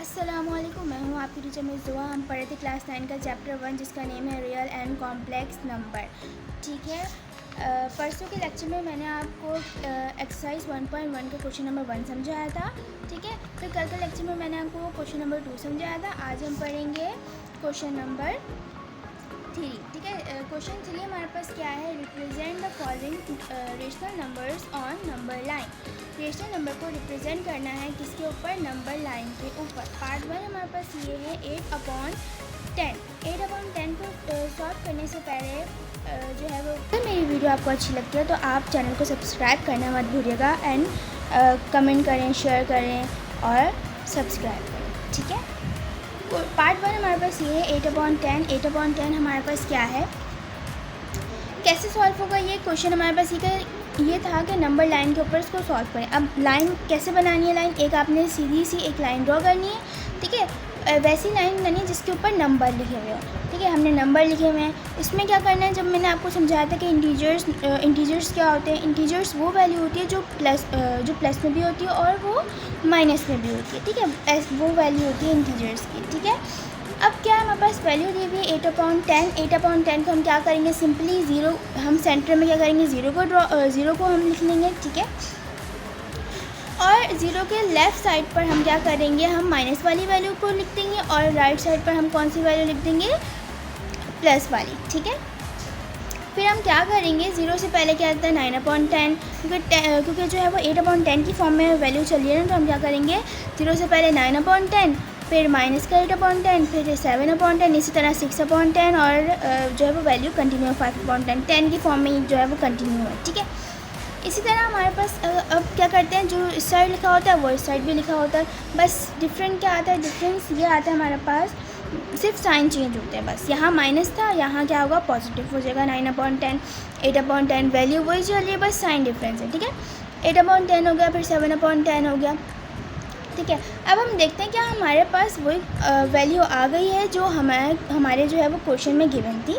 अस्सलामुअलैकुम, मैं हूँ आपकी टीचर मिस दुआ। हम पढ़े थे क्लास 9 का चैप्टर 1 जिसका नेम है रियल एंड कॉम्प्लेक्स नंबर। ठीक है, परसों के लेक्चर में मैंने आपको एक्सरसाइज 1.1 का क्वेश्चन नंबर 1 समझाया था। ठीक है, फिर कल के लेक्चर में मैंने आपको क्वेश्चन नंबर 2 समझाया था। आज हम पढ़ेंगे क्वेश्चन नंबर 3। ठीक है, क्वेश्चन 3 हमारे पास क्या है, represent the following rational numbers on number line. Rational number को रिप्रेजेंट करना है किसके ऊपर, नंबर लाइन के ऊपर। पार्ट 1 हमारे पास ये है 8/10। 8/10 को सॉल्व करने से पहले जो है वो, अगर मेरी वीडियो आपको अच्छी लगती है तो आप चैनल को सब्सक्राइब करना मत भूलिएगा एंड कमेंट करें, शेयर करें और सब्सक्राइब करें। ठीक है, पार्ट 1 हमारे पास ये है 8/10। 8/10 हमारे पास क्या है, कैसे सॉल्व होगा ये क्वेश्चन। हमारे पास ये था कि नंबर लाइन के ऊपर इसको सॉल्व करें। अब लाइन कैसे बनानी है, लाइन एक आपने सीधी सी एक लाइन ड्रॉ करनी है। ठीक है, वैसी लाइन बनानी है जिसके ऊपर नंबर लिखे हुए हैं। ठीक है, हमने नंबर लिखे हुए हैं। इसमें क्या करना है, जब मैंने आपको समझाया था कि इंटीजर्स क्या होते हैं। इंटीजर्स वो वैल्यू होती है जो प्लस में भी होती है और वो माइनस में भी होती है। ठीक है, वो वैल्यू होती है इंटीजर्स की। ठीक है, अब क्या है, हमारे पास वैल्यू दी हुई है 8/10। 8/10 को हम क्या करेंगे, सिंपली ज़ीरो, हम सेंटर में क्या करेंगे, ज़ीरो को हम लिख लेंगे। ठीक है, और ज़ीरो के लेफ़्ट साइड पर हम क्या करेंगे, हम माइनस वाली वैल्यू को लिख देंगे और राइट साइड पर हम कौन सी वैल्यू लिख देंगे, प्लस वाली। ठीक है, फिर हम क्या करेंगे, ज़ीरो से पहले क्या आता है 9/10, क्योंकि जो है वो 8/10 की फॉर्म में वैल्यू चली है ना, तो हम क्या करेंगे, ज़ीरो से पहले 9/10, फिर माइनस का 8/10, फिर 7/10, इसी तरह 6/10 और जो है वो वैल्यू कंटिन्यू है 5/10, 10 की फॉर्म में जो है वो कंटिन्यू है। ठीक है, इसी तरह हमारे पास अब क्या करते हैं, जो इस साइड लिखा होता है वो इस साइड भी लिखा होता है। बस डिफरेंट क्या आता है, डिफरेंस ये आता है हमारे पास, सिर्फ साइन चेंज होते हैं। बस यहाँ माइनस था, यहाँ क्या होगा, पॉजिटिव हो जाएगा। 9/10, 8/10 वैल्यू वही चल रही है, बस साइन डिफरेंस है। ठीक है, 8/10 हो गया, फिर 7/10 हो गया। ठीक है, अब हम देखते हैं क्या हमारे पास वही वैल्यू आ गई है जो हमारे जो है वो क्वेश्चन में गिवन थी।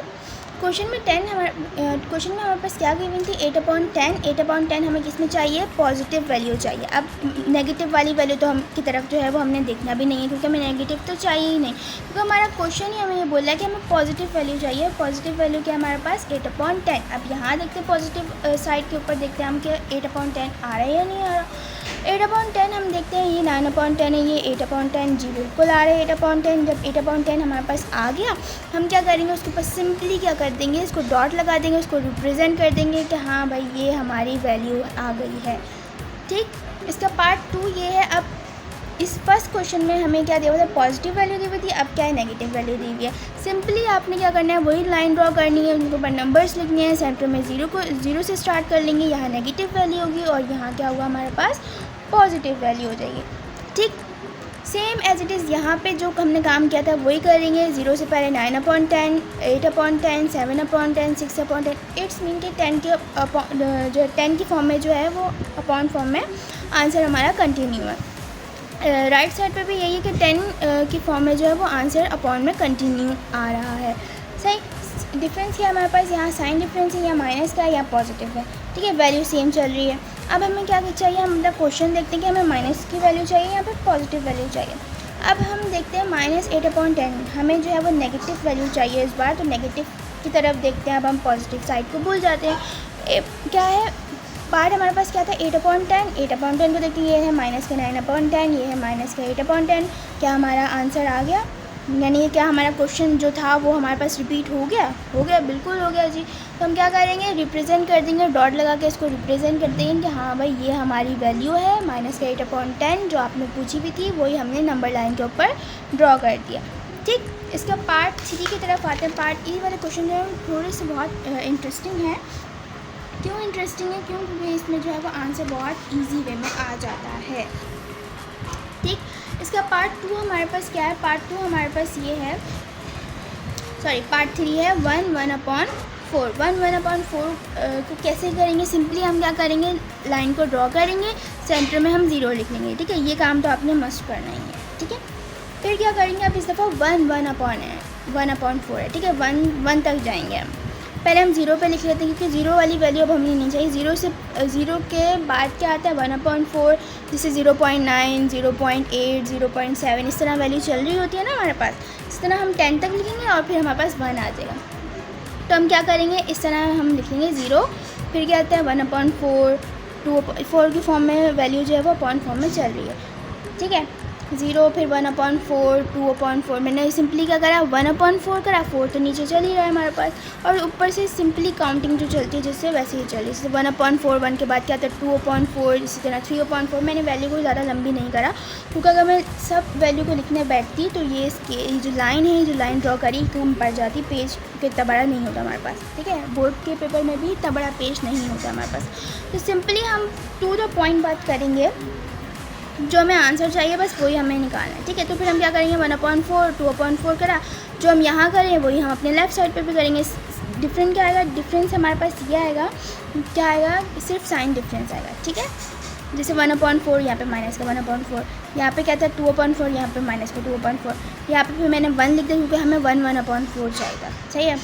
क्वेश्चन में हमारे पास क्या गिवन थी, 8/10। 8/10 हमें किसमें चाहिए, पॉजिटिव वैल्यू चाहिए। अब नेगेटिव वाली वैल्यू तो हम की तरफ जो है वो हमने देखना भी नहीं है, क्योंकि हमें नेगेटिव तो चाहिए ही नहीं, क्योंकि हमारा क्वेश्चन ही हमें ये बोला है कि हमें पॉजिटिव वैल्यू चाहिए। पॉजिटिव वैल्यू क्या हमारे पास, 8/10। अब यहाँ देखते हैं पॉजिटिव साइड के ऊपर देखते हैं हम कि 8/10 आ रहा है या नहीं आ रहा। 8/10 हम देखते हैं, ये 9/10 है, ये 8/10 जी बिल्कुल आ रहा है 8/10। जब 8/10 हमारे पास आ गया, हम क्या करेंगे, उसके ऊपर सिंपली क्या कर देंगे, इसको डॉट लगा देंगे, उसको रिप्रेजेंट कर देंगे कि हाँ भाई ये हमारी वैल्यू आ गई है। ठीक, इसका पार्ट 2 ये है। अब इस फर्स्ट क्वेश्चन में हमें क्या दिया हुआ था, पॉजिटिव वैल्यू दी हुई थी, अब क्या है, नेगेटिव वैल्यू दी हुई है। सिंपली आपने क्या करना है, वही लाइन ड्रॉ करनी है, उनके ऊपर नंबर्स लिखने हैं, सेंटर में ज़ीरो से स्टार्ट कर लेंगे, यहाँ नेगेटिव वैल्यू होगी और यहाँ क्या होगा, हमारे पास पॉजिटिव वैल्यू हो जाएगी। ठीक, सेम एज इट इज़ यहाँ पे जो हमने काम किया था वही करेंगे। ज़ीरो से पहले 9/10, 8/10, 7/10, 6/10, इट्स मीन कि 10 के जो 10 की फॉर्म में जो है वो अपॉन फॉर्म में आंसर हमारा कंटिन्यू है। राइट साइड पे भी यही है कि 10 की फॉर्म में जो है वो आंसर अपॉन में कंटिन्यू आ रहा है। सही, डिफरेंस क्या है हमारे पास, यहाँ साइन डिफरेंस है, या माइनस का या पॉजिटिव है। ठीक है, वैल्यू सेम चल रही है। अब हमें क्या चाहिए, हम अपना क्वेश्चन देखते हैं कि हमें माइनस की वैल्यू चाहिए या फिर पॉजिटिव वैल्यू चाहिए। अब हम देखते हैं -8/10, हमें जो है वो नेगेटिव वैल्यू चाहिए इस बार, तो नेगेटिव की तरफ देखते हैं। अब हम पॉजिटिव साइड को भूल जाते हैं। क्या है, पार्ट हमारे पास क्या था, 8/10। 8/10 को देखते हैं, ये है माइनस का 9/10, ये है माइनस का 8/10। क्या हमारा आंसर आ गया, यानी क्या हमारा क्वेश्चन जो था वो हमारे पास रिपीट हो गया, बिल्कुल हो गया जी। तो हम क्या करेंगे, रिप्रेजेंट कर देंगे, डॉट लगा के इसको रिप्रेजेंट कर देंगे कि हाँ भाई ये हमारी वैल्यू है, माइनस का 8/10 जो आपने पूछी भी थी वही हमने नंबर लाइन के ऊपर ड्रॉ कर दिया। ठीक, इसका पार्ट 3 की तरफ आते हैं। पार्ट ई वाले क्वेश्चन जो है थोड़े से बहुत इंटरेस्टिंग है। क्यों इंटरेस्टिंग है, क्योंकि इसमें जो है वो आंसर बहुत ईजी वे में आ जाता है। ठीक, इसका पार्ट 2 हमारे पास क्या है, पार्ट 2 हमारे पास ये है, पार्ट 3 है 1/4। 1/4 को कैसे करेंगे, सिंपली हम क्या करेंगे, लाइन को ड्रॉ करेंगे, सेंटर में हम 0 लिख लेंगे। ठीक है, ये काम तो आपने मस्ट करना ही है। ठीक है, फिर क्या करेंगे, अब इस दफ़ा 1/4 है। ठीक है, 1 तक जाएंगे हम। पहले हम ज़ीरो पे लिख लेते हैं, क्योंकि ज़ीरो वाली वैल्यू अब हमें नहीं चाहिए। ज़ीरो के बाद क्या आता है 1/4, जैसे 0.9, 0.8, 0.7 इस तरह वैल्यू चल रही होती है ना हमारे पास। इस तरह हम 10 तक लिखेंगे और फिर हमारे पास 1 आ जाएगा। तो हम क्या करेंगे, इस तरह हम लिखेंगे 0, फिर क्या आता है 1/4, 2/4 की फॉर्म में वैल्यू जो है वो अपॉन फॉर्म में चल रही है, ठीक है। 0 फिर 1/4, 2/4, मैंने सिंपली क्या करा 1/4 करा, 4 तो नीचे चल ही रहा है हमारे पास, और ऊपर से सिंपली काउंटिंग जो चलती है जिससे वैसे ही चल रही है। जैसे 1/4, 1 के बाद क्या आता है 2/4, इसी तरह 3/4। मैंने वैल्यू को ज़्यादा लंबी नहीं करा, क्योंकि अगर मैं सब वैल्यू को लिखने बैठती तो ये जो लाइन है, जो लाइन ड्रॉ करी कम पड़ जाती, पेज इतना बड़ा नहीं होता हमारे पास, ठीक है। बोर्ड के पेपर में भी इतना बड़ा पेज नहीं होता हमारे पास। तो सिंपली हम टू द पॉइंट बात करेंगे, जो हमें आंसर चाहिए बस वही हमें निकालना है, ठीक है। तो फिर हम क्या करेंगे 1/4, 2/4 करा, जो हम यहाँ करें वही हम अपने लेफ़्ट साइड पे भी करेंगे। डिफरेंस क्या आएगा, डिफरेंस हमारे पास ये आएगा, क्या आएगा, सिर्फ साइन डिफरेंस आएगा, ठीक है। जैसे 1/4 यहाँ पे माइनस का 1/4, यहाँ पे क्या था 2/4, यहाँ पे माइनस का 2/4, यहाँ पे फिर मैंने 1 लिख दिया क्योंकि हमें 1/4 चाहिए था, सही है।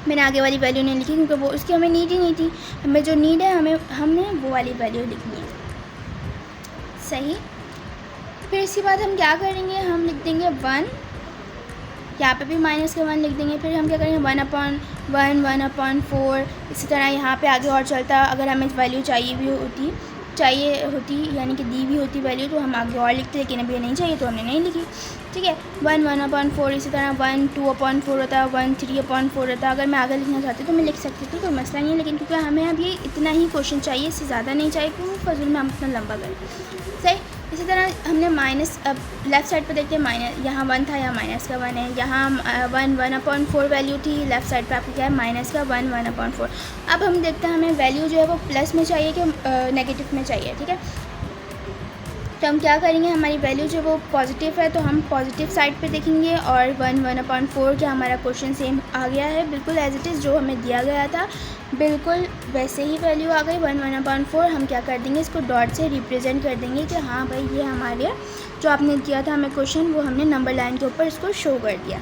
मैंने आगे वाली वैल्यू नहीं लिखी क्योंकि वो उसकी हमें नीड ही नहीं थी। हमें जो नीड है हमने वो वाली वैल्यू लिखनी है, सही। फिर इसके बाद हम क्या करेंगे, हम लिख देंगे 1, यहाँ पे भी माइनस का 1 लिख देंगे। फिर हम क्या करेंगे 1/1, 1/4, इसी तरह यहाँ पे आगे और चलता। अगर हमें वैल्यू चाहिए होती यानी कि दी भी होती वैल्यू तो हम आगे और लिखते, लेकिन अभी नहीं चाहिए तो हमने नहीं लिखी, ठीक है। 1/4, इसी तरह 1 2/4 होता, 1 3/4 होता। अगर मैं आगे लिखना चाहती तो मैं लिख सकती थी, कोई मसला नहीं है, लेकिन क्योंकि हमें अब ये इतना ही क्वेश्चन चाहिए, इससे ज़्यादा नहीं चाहिए, क्योंकि फजूल में हम इतना लंबा करें, सही। इसी तरह हमने माइनस, अब लेफ़्ट साइड पर देखते हैं माइनस, यहाँ 1 था, यहाँ माइनस का 1 है, यहाँ 1/4 वैल्यू थी, लेफ़्ट साइड पर आपको क्या है माइनस का 1/4। अब हम देखते हैं हमें वैल्यू जो है वो प्लस में चाहिए कि नेगेटिव में चाहिए, ठीक है। तो हम क्या करेंगे, हमारी वैल्यू जो वो पॉजिटिव है तो हम पॉजिटिव साइड पे देखेंगे, और 1/4 क्या हमारा क्वेश्चन सेम आ गया है, बिल्कुल एज इट इज़ जो हमें दिया गया था, बिल्कुल वैसे ही वैल्यू आ गई 1/4। हम क्या कर देंगे, इसको डॉट से रिप्रेजेंट कर देंगे कि हाँ भाई ये हमारे जो आपने दिया था हमें क्वेश्चन, वो हमने नंबर लाइन के ऊपर इसको शो कर दिया,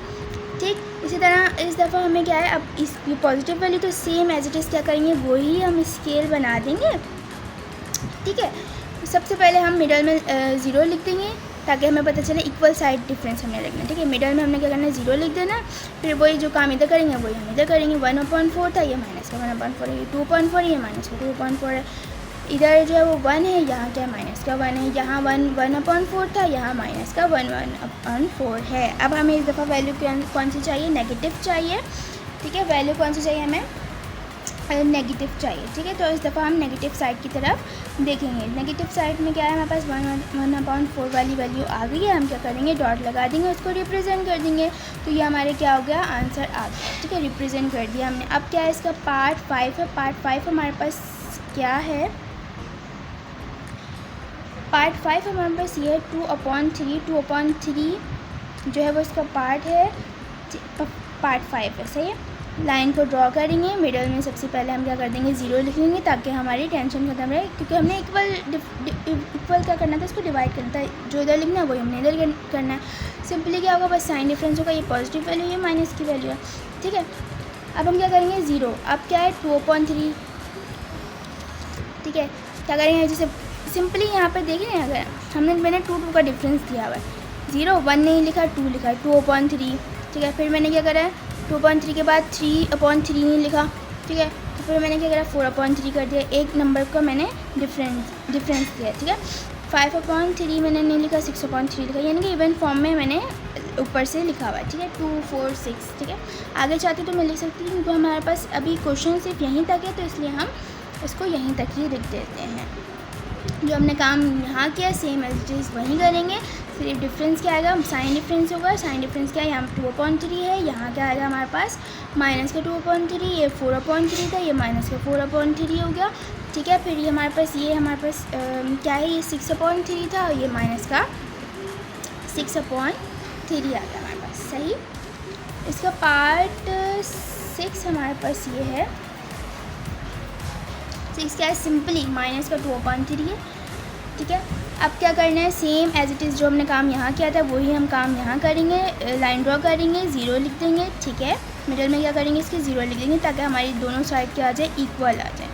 ठीक। इसी तरह इस दफ़ा हमें क्या है, अब इस पॉजिटिव वैल्यू तो सेम एज इट इज़ क्या करेंगे, वही हम स्केल बना देंगे, ठीक है। सबसे पहले हम मिडल में 0 लिख देंगे, ताकि हमें पता चले इक्वल साइड डिफरेंस हमने लिखना है, ठीक है। मिडल में हमने क्या करना है 0 लिख देना, फिर वही जो काम इधर करेंगे वही हम इधर करेंगे। 1/4 था, ये माइनस का 1/4 है, 2/4 ये माइनस का 2/4 है, इधर जो है वो 1 है, यहाँ क्या माइनस का 1 है, यहाँ 1/4 था, यहाँ माइनस का 1/4 है। अब हमें इस दफ़ा वैल्यू कौन सी चाहिए, नेगेटिव चाहिए, ठीक है। वैल्यू कौन सी चाहिए हमें, नेगेटिव चाहिए, ठीक है। तो इस दफ़ा हम नेगेटिव साइड की तरफ देखेंगे। नेगेटिव साइड में क्या है, हमारे पास 1/4 वाली वैल्यू आ गई है। हम क्या करेंगे, डॉट लगा देंगे, उसको रिप्रेजेंट कर देंगे, तो ये हमारे क्या हो गया, आंसर आ गया, ठीक है। रिप्रेजेंट कर दिया हमने। अब क्या है, इसका पार्ट 5 है। पार्ट 5 हमारे पास क्या है, पार्ट 5 हमारे पास ये है 2/3। 2/3 जो है वो इसका पार्ट है, पार्ट 5 है, सही है। लाइन को ड्रॉ करेंगे, मिडल में सबसे पहले हम क्या कर देंगे 0 लिख लेंगे, ताकि हमारी टेंशन खत्म रहे, क्योंकि हमने इक्वल क्या करना था, इसको डिवाइड करना था, जो इधर लिखना है वही हमने इधर करना है। सिंपली क्या होगा, बस साइन डिफरेंस होगा, ये पॉजिटिव वैल्यू है, माइनस की वैल्यू है, ठीक है। अब हम क्या करेंगे 0, अब क्या है 2/3, ठीक है। क्या करेंगे, जैसे सिंपली यहाँ पर देख रहे हैं, अगर मैंने 2 का डिफरेंस दिया हुआ है, 0 1 नहीं लिखा, 2 लिखा है, 2/3, ठीक है। फिर मैंने क्या करा है 2/3 के बाद 3/3 नहीं लिखा, ठीक है। तो फिर मैंने क्या करा 4/3 कर दिया, एक नंबर का मैंने डिफरेंस दिया, ठीक है। 5/3 मैंने नहीं लिखा, 6/3 लिखा, यानी कि इवन फॉर्म में मैंने ऊपर से लिखा हुआ है, ठीक है। 2 4 6, ठीक है। आगे चाहती तो मैं लिख सकती हूँ, क्योंकि हमारे पास अभी क्वेश्चन सिर्फ यहीं तक है, तो इसलिए हम इसको यहीं तक ही लिख देते हैं। जो हमने काम यहाँ किया सेम एज इट इज़ वहीं करेंगे, सिर्फ डिफरेंस क्या आएगा, साइन डिफरेंस होगा। साइन डिफरेंस क्या है, यहाँ 2/3 है, यहाँ क्या आएगा हमारे पास माइनस का 2/3, ये 4/3 था, ये माइनस का 4/3 हो गया, ठीक है। फिर ये हमारे पास क्या है, ये 6/3 था, ये माइनस का 6/3 आता है हमारे पास, सही। इसका पार्ट 6 हमारे पास ये है, 6 क्या है, सिंपली माइनस का 2/3 है, ठीक है। अब क्या करना है, सेम एज इट इज़ जो हमने काम यहाँ किया था वही हम काम यहाँ करेंगे। लाइन ड्रॉ करेंगे, ज़ीरो लिख देंगे, ठीक है। मिडल में क्या करेंगे, इसके ज़ीरो लिख देंगे ताकि हमारी दोनों साइड क्या आ जाए, इक्वल आ जाए।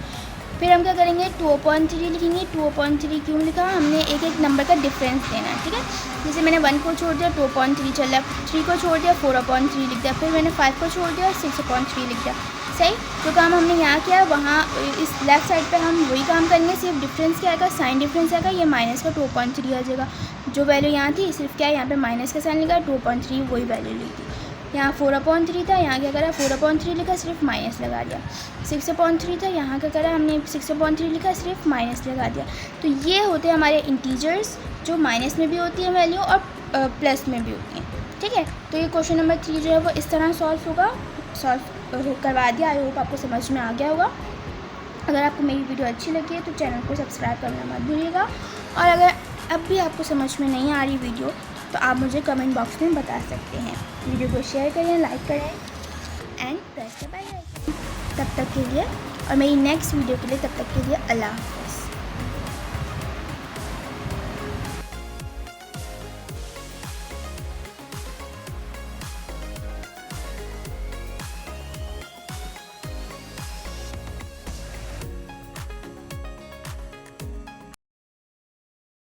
फिर हम क्या करेंगे, 2/3 लिखेंगे। 2/3 क्यों लिखा, हमने एक एक नंबर का डिफरेंस देना है, ठीक है। जैसे मैंने 1 को छोड़ दिया 2/3 चल रहा है, 3 को छोड़ दिया 4/3 लिख दिया, फिर मैंने 5 को छोड़ दिया 6/3 लिख दिया। सही, जो काम हमने यहाँ किया वहाँ इस लेफ़्ट साइड पे हम वही काम करेंगे, सिर्फ डिफरेंस क्या आएगा, साइन डिफरेंस आएगा, ये माइनस का 2/3 आ जाएगा। जो वैल्यू यहाँ थी सिर्फ क्या है, यहाँ पे माइनस का साइन लिखा, 2/3 वही वैल्यू लिखी। यहाँ 4/3 था, यहाँ क्या करा 4/3 लिखा, सिर्फ माइनस लगा दिया। 6/3 था, यहाँ क्या करा हमने 6/3 लिखा, सिर्फ माइनस लगा दिया। तो ये होते हैं हमारे इंटीजर्स जो माइनस में भी होती है वैल्यू और प्लस में भी होती हैं, ठीक है। तो ये क्वेश्चन नंबर 3 जो है वो इस तरह सॉल्व होगा, सॉल्व करवा दिया। आई होप आपको समझ में आ गया होगा। अगर आपको मेरी वीडियो अच्छी लगी है तो चैनल को सब्सक्राइब करना मत भूलिएगा। और अगर अब भी आपको समझ में नहीं आ रही वीडियो तो आप मुझे कमेंट बॉक्स में बता सकते हैं। वीडियो को शेयर करें, लाइक करें and press the bell icon. तब तक के लिए और मेरी नेक्स्ट वीडियो के लिए तब तक के लिए अल्लाह।